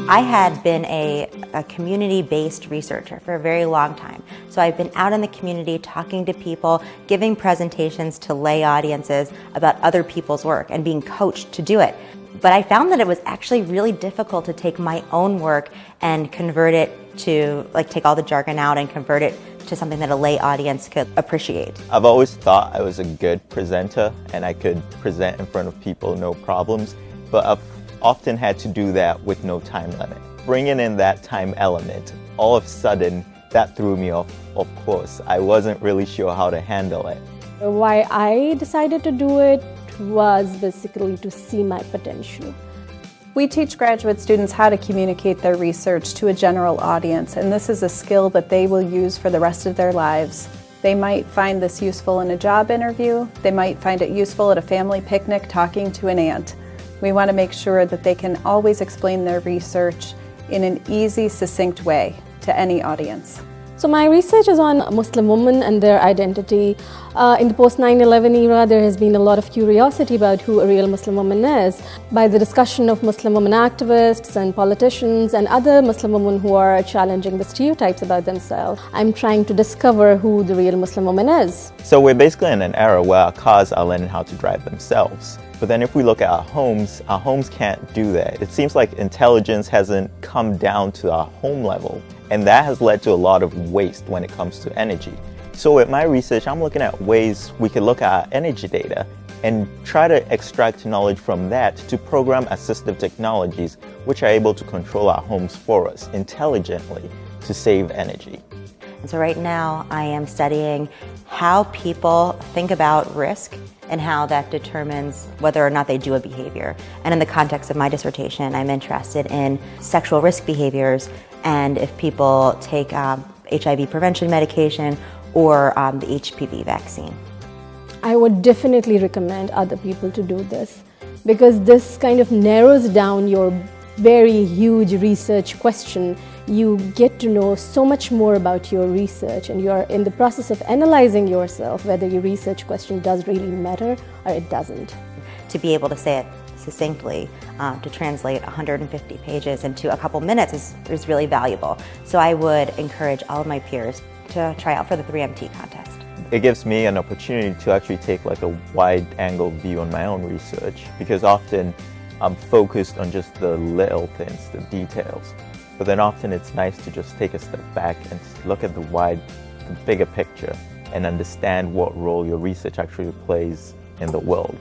I had been a community-based researcher for a very long time. So I've been out in the community talking to people, giving presentations to lay audiences about other people's work and being coached to do it. But I found that it was actually really difficult to take my own work and convert it to, take all the jargon out and convert it to something that a lay audience could appreciate. I've always thought I was a good presenter and I could present in front of people, no problems, but I've often had to do that with no time limit. Bringing in that time element, all of a sudden, that threw me off. Of course, I wasn't really sure how to handle it. Why I decided to do it was basically to see my potential. We teach graduate students how to communicate their research to a general audience, and this is a skill that they will use for the rest of their lives. They might find this useful in a job interview. They might find it useful at a family picnic talking to an aunt. We want to make sure that they can always explain their research in an easy, succinct way to any audience. So my research is on Muslim women and their identity. In the post-9/11 era, there has been a lot of curiosity about who a real Muslim woman is. By the discussion of Muslim women activists and politicians and other Muslim women who are challenging the stereotypes about themselves, I'm trying to discover who the real Muslim woman is. So we're basically in an era where our cars are learning how to drive themselves. But then if we look at our homes can't do that. It seems like intelligence hasn't come down to our home level, and that has led to a lot of waste when it comes to energy. So with my research, I'm looking at ways we could look at our energy data and try to extract knowledge from that to program assistive technologies which are able to control our homes for us intelligently to save energy. And so right now I am studying how people think about risk and how that determines whether or not they do a behavior. And in the context of my dissertation, I'm interested in sexual risk behaviors and if people take HIV prevention medication or the HPV vaccine. I would definitely recommend other people to do this because this kind of narrows down your very huge research question. You get to know so much more about your research and you're in the process of analyzing yourself whether your research question does really matter or it doesn't. To be able to say it succinctly, to translate 150 pages into a couple minutes is really valuable. So I would encourage all of my peers to try out for the 3MT contest. It gives me an opportunity to actually take a wide-angle view on my own research because often I'm focused on just the little things, the details. But then often it's nice to just take a step back and look at the bigger picture and understand what role your research actually plays in the world.